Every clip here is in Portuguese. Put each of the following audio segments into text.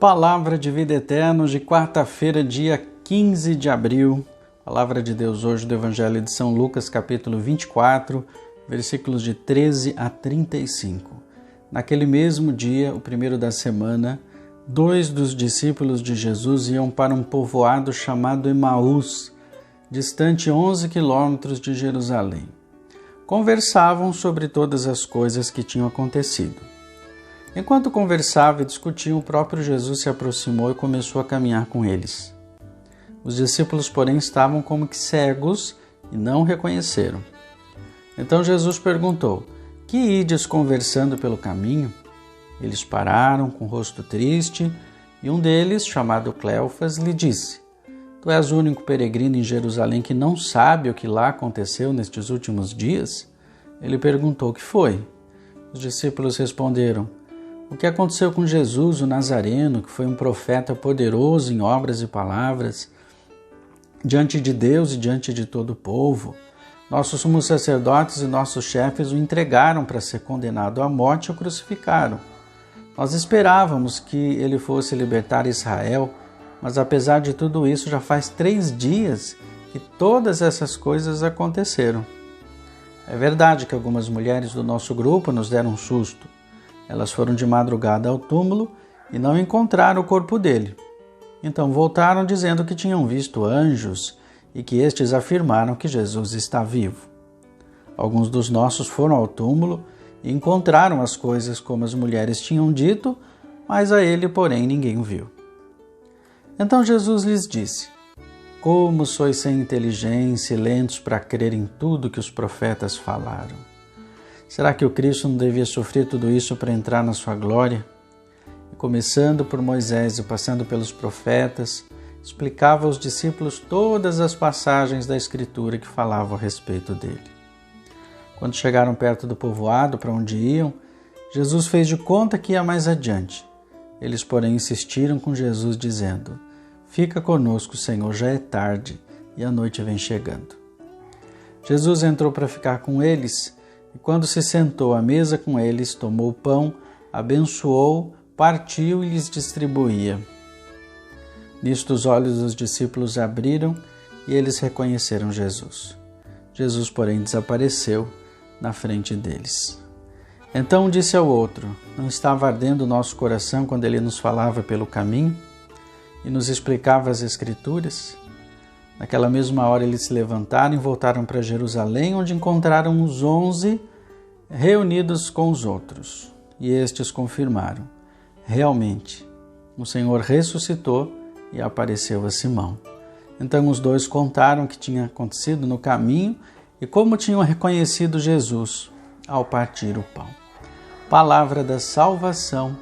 Palavra de vida eterna de quarta-feira, dia 15 de abril. Palavra de Deus hoje do Evangelho de São Lucas, capítulo 24, versículos de 13 a 35. Naquele mesmo dia, o primeiro da semana, 2 dos discípulos de Jesus iam para um povoado chamado Emaús, distante 11 quilômetros de Jerusalém. Conversavam sobre todas as coisas que tinham acontecido. Enquanto conversava e discutiam, o próprio Jesus se aproximou e começou a caminhar com eles. Os discípulos, porém, estavam como que cegos e não o reconheceram. Então Jesus perguntou: "Que ides conversando pelo caminho?" Eles pararam com o rosto triste e um deles, chamado Cleofas, lhe disse: "Tu és o único peregrino em Jerusalém que não sabe o que lá aconteceu nestes últimos dias?" Ele perguntou: "O que foi?" Os discípulos responderam: "O que aconteceu com Jesus, o Nazareno, que foi um profeta poderoso em obras e palavras, diante de Deus e diante de todo o povo. Nossos sumos sacerdotes e nossos chefes o entregaram para ser condenado à morte e o crucificaram. Nós esperávamos que ele fosse libertar Israel, mas apesar de tudo isso, já faz 3 dias que todas essas coisas aconteceram. É verdade que algumas mulheres do nosso grupo nos deram um susto. Elas foram de madrugada ao túmulo e não encontraram o corpo dele. Então voltaram dizendo que tinham visto anjos e que estes afirmaram que Jesus está vivo. Alguns dos nossos foram ao túmulo e encontraram as coisas como as mulheres tinham dito, mas a ele, porém, ninguém o viu." Então Jesus lhes disse: "Como sois sem inteligência e lentos para crer em tudo que os profetas falaram. Será que o Cristo não devia sofrer tudo isso para entrar na sua glória?" E começando por Moisés e passando pelos profetas, explicava aos discípulos todas as passagens da Escritura que falavam a respeito dele. Quando chegaram perto do povoado para onde iam, Jesus fez de conta que ia mais adiante. Eles, porém, insistiram com Jesus, dizendo: "Fica conosco, Senhor, já é tarde e a noite vem chegando." Jesus entrou para ficar com eles e, quando se sentou à mesa com eles, tomou o pão, abençoou, partiu e lhes distribuía. Nisto os olhos dos discípulos abriram e eles reconheceram Jesus. Jesus, porém, desapareceu na frente deles. Então disse ao outro: "Não estava ardendo o nosso coração quando ele nos falava pelo caminho e nos explicava as Escrituras?" Naquela mesma hora eles se levantaram e voltaram para Jerusalém, onde encontraram os 11 reunidos com os outros. E estes confirmaram: "Realmente, o Senhor ressuscitou e apareceu a Simão." Então os dois contaram o que tinha acontecido no caminho e como tinham reconhecido Jesus ao partir o pão. Palavra da salvação.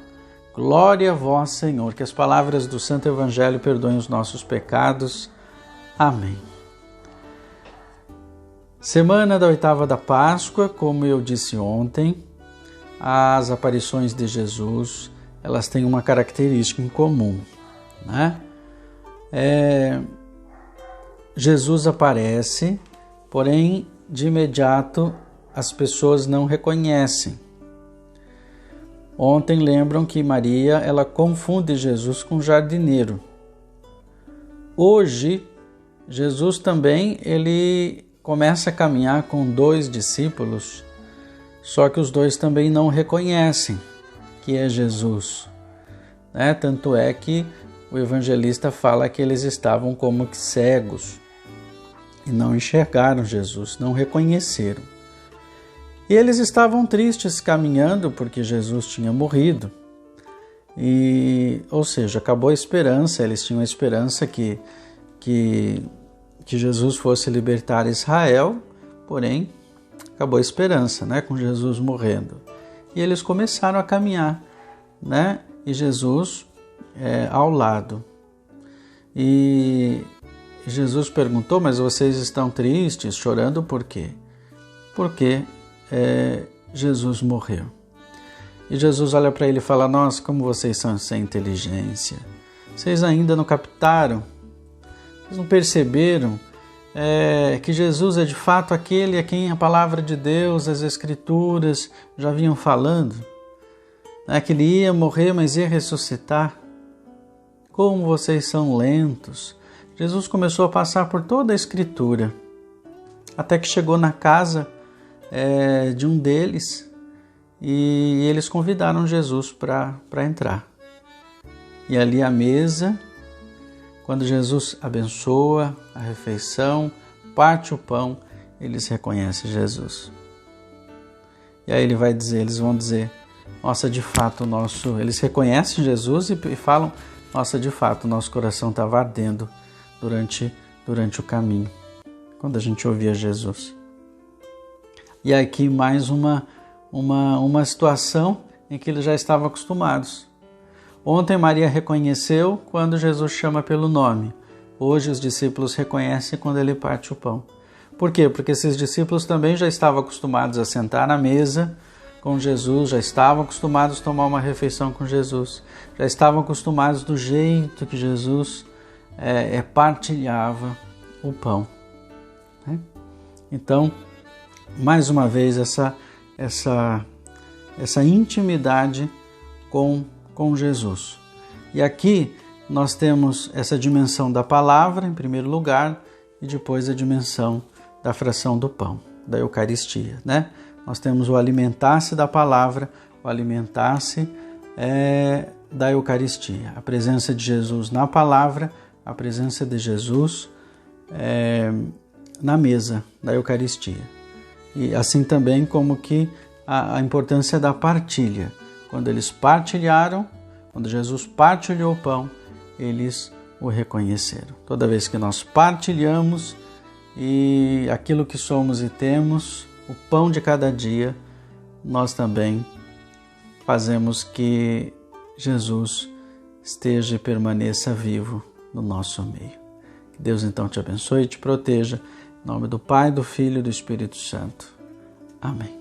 Glória a vós, Senhor. Que as palavras do Santo Evangelho perdoem os nossos pecados. Amém. Semana da 8ª da Páscoa, como eu disse ontem, as aparições de Jesus, elas têm uma característica em comum, né? Jesus aparece, porém, de imediato as pessoas não reconhecem. Ontem lembram que Maria, ela confunde Jesus com jardineiro. Hoje, Jesus também, ele começa a caminhar com 2 discípulos, só que os 2 também não reconhecem que é Jesus, né? Tanto é que o evangelista fala que eles estavam como que cegos e não enxergaram Jesus, não reconheceram. E eles estavam tristes caminhando porque Jesus tinha morrido. Ou seja, acabou a esperança, eles tinham a esperança que Jesus fosse libertar Israel, porém acabou a esperança, né, com Jesus morrendo. E eles começaram a caminhar, né, e Jesus ao lado. E Jesus perguntou: "Mas vocês estão tristes, chorando por quê?" Porque Jesus morreu. E Jesus olha para ele e fala: "Nossa, como vocês são sem inteligência. Vocês ainda não captaram? Vocês não perceberam que Jesus é de fato aquele a quem a palavra de Deus, as Escrituras já vinham falando? Que ele ia morrer, mas ia ressuscitar. Como vocês são lentos! Jesus começou a passar por toda a Escritura, até que chegou na casa de um deles e eles convidaram Jesus para entrar. E ali à mesa, quando Jesus abençoa a refeição, parte o pão, eles reconhecem Jesus. E aí eles vão dizer, nossa, de fato, eles reconhecem Jesus e falam, nossa, de fato, o nosso coração estava ardendo durante o caminho, quando a gente ouvia Jesus. E aqui mais uma situação em que eles já estavam acostumados. Ontem Maria reconheceu quando Jesus chama pelo nome. Hoje os discípulos reconhecem quando ele parte o pão. Por quê? Porque esses discípulos também já estavam acostumados a sentar na mesa com Jesus, já estavam acostumados a tomar uma refeição com Jesus, já estavam acostumados do jeito que Jesus partilhava o pão. Né? Então, mais uma vez, essa intimidade com Jesus. E aqui nós temos essa dimensão da palavra, em primeiro lugar, e depois a dimensão da fração do pão, da Eucaristia. Né? Nós temos o alimentar-se da palavra, o alimentar-se da Eucaristia. A presença de Jesus na palavra, a presença de Jesus na mesa da Eucaristia. E assim também como que a importância da partilha. Quando eles partilharam, quando Jesus partilhou o pão, eles o reconheceram. Toda vez que nós partilhamos e aquilo que somos e temos, o pão de cada dia, nós também fazemos que Jesus esteja e permaneça vivo no nosso meio. Que Deus então te abençoe e te proteja. Em nome do Pai, do Filho e do Espírito Santo. Amém.